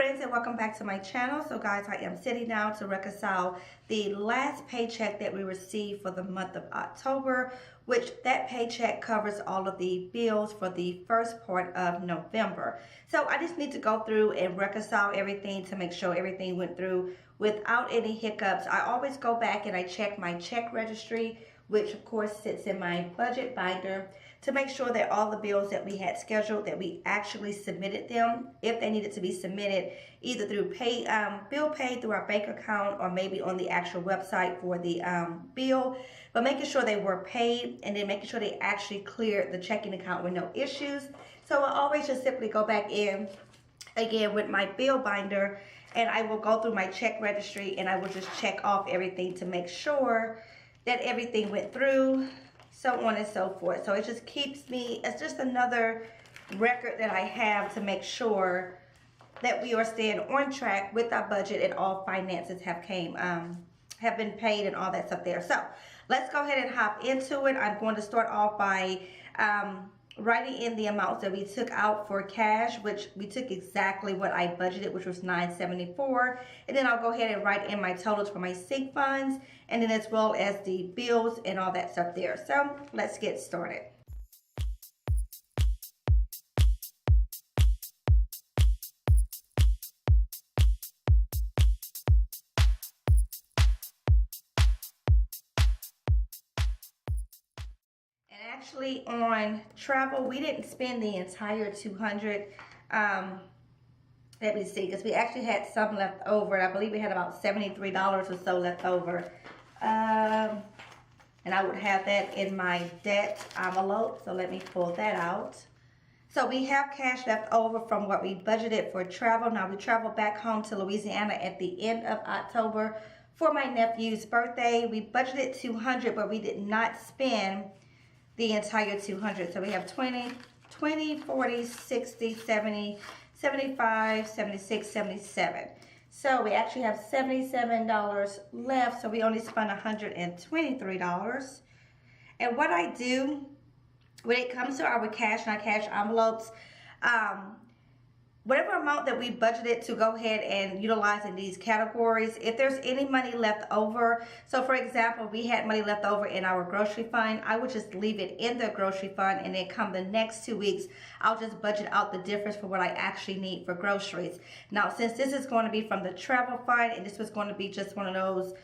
friends, and welcome back to my channel. So guys, I am sitting down to reconcile the last paycheck that we received for the month of October, which that paycheck covers all of the bills for the first part of November. So I just need to go through and reconcile everything to make sure everything went through without any hiccups. I always go back and I check my check registry, which of course sits in my budget binder, to make sure that all the bills that we had scheduled, that we actually submitted them if they needed to be submitted, either through bill pay through our bank account or maybe on the actual website for the bill, but making sure they were paid and then making sure they actually cleared the checking account with no issues. So I always just simply go back in again with my bill binder and I will go through my check registry and I will just check off everything to make sure that everything went through, so on and so forth. So it just keeps me, it's just another record that I have to make sure that we are staying on track with our budget and all finances have been paid and all that stuff there. So let's go ahead and hop into it. I'm going to start off by writing in the amounts that we took out for cash, which we took exactly what I budgeted, which was $974. And then I'll go ahead and write in my totals for my sync funds, and then as well as the bills and all that stuff there. So let's get started. Actually, on travel, we didn't spend the entire $200. Let me see, because we actually had some left over. I believe we had about $73 or so left over. And I would have that in my debt envelope. So let me pull that out. So we have cash left over from what we budgeted for travel. Now we traveled back home to Louisiana at the end of October for my nephew's birthday. We budgeted $200, but we did not spend the entire $200. So we have 20, 40, 60, 70, 75, 76, 77. So we actually have $77 left. So we only spent $123. And what I do when it comes to our cash and our cash envelopes, whatever amount that we budgeted to go ahead and utilize in these categories, if there's any money left over, so for example, we had money left over in our grocery fund, I would just leave it in the grocery fund, and then come the next 2 weeks, I'll just budget out the difference for what I actually need for groceries. Now, since this is going to be from the travel fund, and this was going to be just one of those,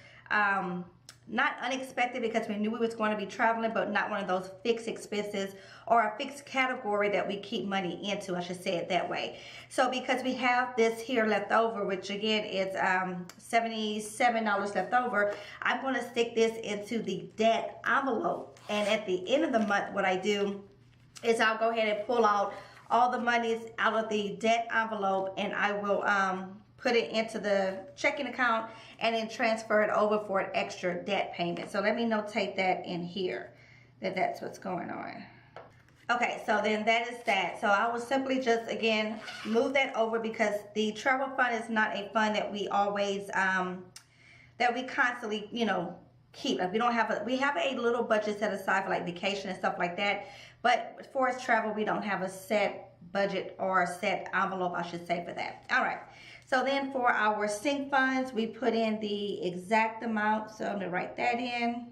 not unexpected because we knew we was going to be traveling, but not one of those fixed expenses or a fixed category that we keep money into, I should say it that way. So because we have this here left over, which again is $77 left over, I'm going to stick this into the debt envelope. And at the end of the month, what I do is I'll go ahead and pull out all the monies out of the debt envelope, and I will put it into the checking account and then transfer it over for an extra debt payment. So let me notate that in here, that's what's going on. Okay, so then that is that. So I will simply just, again, move that over because the travel fund is not a fund that we always, that we constantly, you know, keep. Like we don't have we have a little budget set aside for like vacation and stuff like that. But as far as travel, we don't have a set budget or a set envelope, I should say, for that. All right. So then for our sync funds, we put in the exact amount. So I'm going to write that in.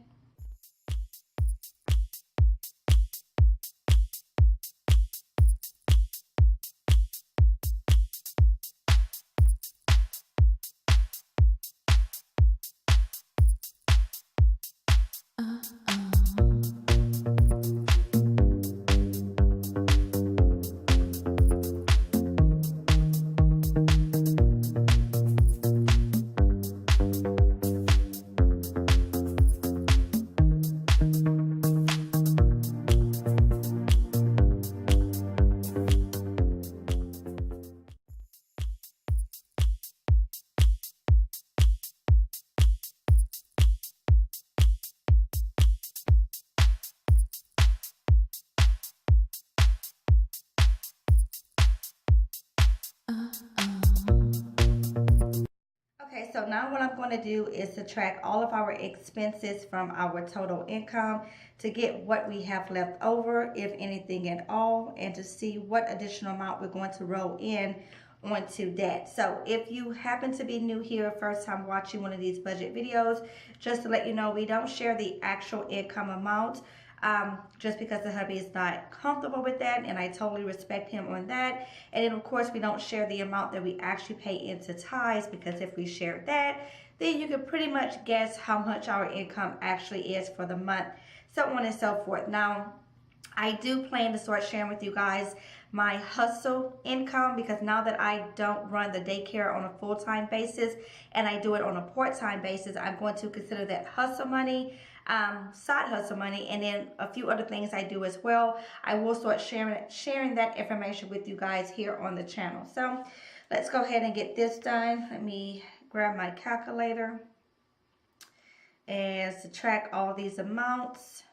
Okay, so now what I'm going to do is subtract all of our expenses from our total income to get what we have left over, if anything at all, and to see what additional amount we're going to roll in onto debt. So if you happen to be new here, first time watching one of these budget videos, just to let you know, we don't share the actual income amount just because the hubby is not comfortable with that, and I totally respect him on that. And then of course we don't share the amount that we actually pay into tithes, because if we share that, then you can pretty much guess how much our income actually is for the month, so on and so forth. Now, I do plan to start sharing with you guys my hustle income, because now that I don't run the daycare on a full-time basis and I do it on a part-time basis, I'm going to consider that hustle money, side hustle money, and then a few other things I do as well. I will start sharing that information with you guys here on the channel. So let's go ahead and get this done. Let me grab my calculator and subtract all these amounts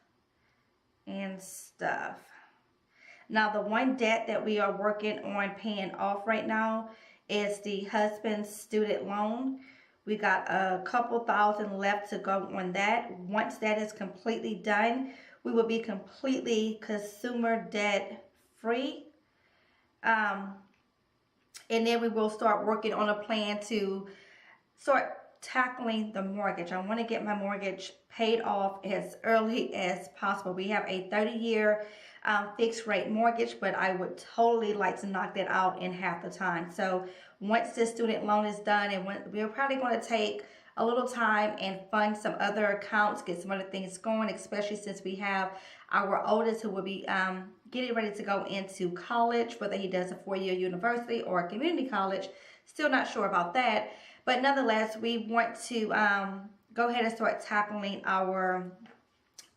and stuff. Now, the one debt that we are working on paying off right now is the husband's student loan. We got a couple thousand left to go on that. Once that is completely done, we will be completely consumer debt free. And then we will start working on a plan to start tackling the mortgage. I want to get my mortgage paid off as early as possible. We have a 30-year fixed rate mortgage, but I would totally like to knock that out in half the time. So once this student loan is done, and we're probably going to take a little time and fund some other accounts, get some other things going, especially since we have our oldest who will be getting ready to go into college, whether he does a 4-year university or a community college. Still not sure about that. But nonetheless, we want to go ahead and start tackling our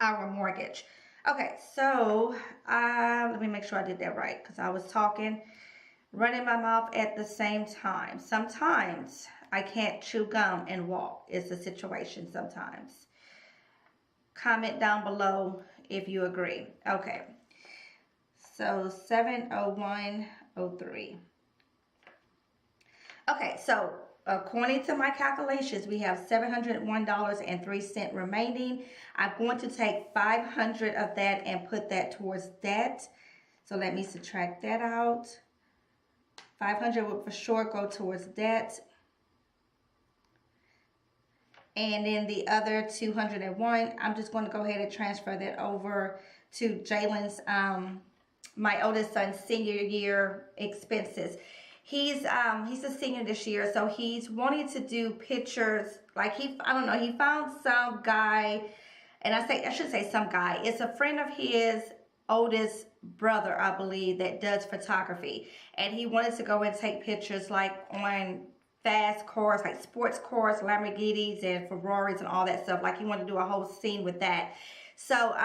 mortgage. Okay, so let me make sure I did that right, because I was talking, running my mouth at the same time. Sometimes I can't chew gum and walk. It's a situation sometimes. Comment down below if you agree. Okay, so 70103. Okay, so according to my calculations, we have $701.03 remaining. I'm going to take $500 of that and put that towards debt. So let me subtract that out. $500 will for sure go towards debt. And then the other $201, I'm just going to go ahead and transfer that over to Jalen's, my oldest son's senior year expenses. He's a senior this year, so he's wanting to do pictures. Like I don't know, he found some guy, and I should say some guy. It's a friend of his oldest brother, I believe, that does photography, and he wanted to go and take pictures like on fast cars, like sports cars, Lamborghinis and Ferraris and all that stuff. Like he wanted to do a whole scene with that. So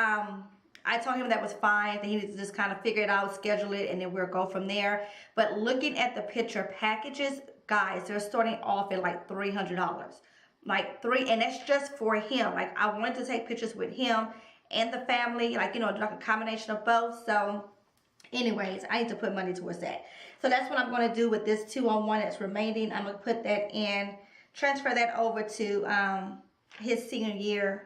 I told him that was fine, that he needs to just kind of figure it out, schedule it, and then we'll go from there. But looking at the picture packages, guys, they're starting off at like $300. And that's just for him. Like, I wanted to take pictures with him and the family, like, you know, like a combination of both. So anyways, I need to put money towards that. So that's what I'm going to do with this 201 that's remaining. I'm going to put that in, transfer that over to his senior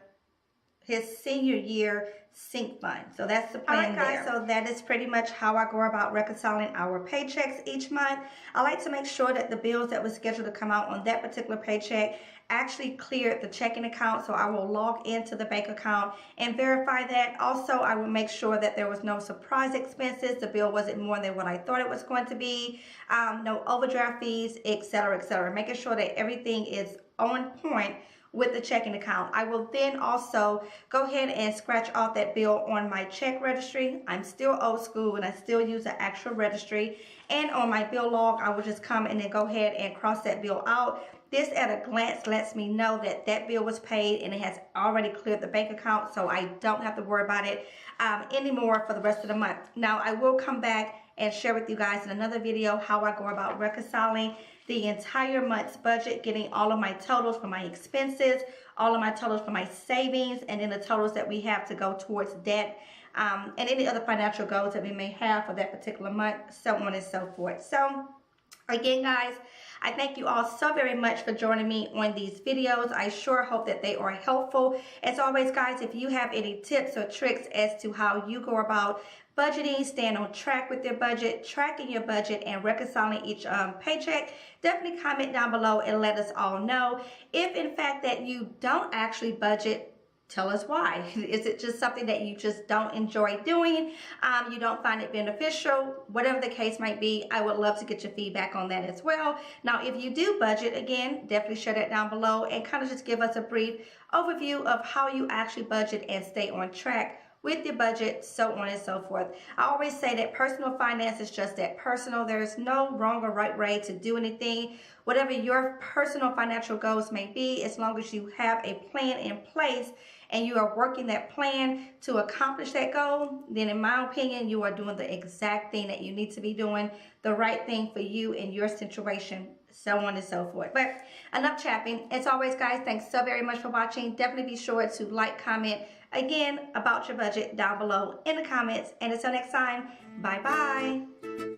year sync fund. So that's the plan. Alright guys, so that is pretty much how I go about reconciling our paychecks each month. I like to make sure that the bills that were scheduled to come out on that particular paycheck actually cleared the checking account. So I will log into the bank account and verify that. Also, I will make sure that there was no surprise expenses. The bill wasn't more than what I thought it was going to be. No overdraft fees, etc., etc. Making sure that everything is on point with the checking account. I will then also go ahead and scratch off that bill on my check registry. I'm still old school and I still use the actual registry. And on my bill log, I will just come and then go ahead and cross that bill out. This at a glance lets me know that that bill was paid and it has already cleared the bank account, so I don't have to worry about it anymore for the rest of the month. Now, I will come back and share with you guys in another video how I go about reconciling the entire month's budget, getting all of my totals for my expenses, all of my totals for my savings, and then the totals that we have to go towards debt, and any other financial goals that we may have for that particular month, so on and so forth. So again, guys, I thank you all so very much for joining me on these videos. I sure hope that they are helpful. As always, guys, if you have any tips or tricks as to how you go about budgeting, staying on track with your budget, tracking your budget, and reconciling each paycheck, definitely comment down below and let us all know. If in fact that you don't actually budget, tell us why. Is it just something that you just don't enjoy doing? You don't find it beneficial? Whatever the case might be, I would love to get your feedback on that as well. Now, if you do budget, again, definitely share that down below and kind of just give us a brief overview of how you actually budget and stay on track with your budget, so on and so forth. I always say that personal finance is just that personal. There's no wrong or right way to do anything. Whatever your personal financial goals may be, as long as you have a plan in place and you are working that plan to accomplish that goal, then in my opinion, you are doing the exact thing that you need to be doing, the right thing for you in your situation, so on and so forth. But enough chapping. As always, guys, thanks so very much for watching. Definitely be sure to like, comment, again, about your budget down below in the comments. And until next time, bye-bye.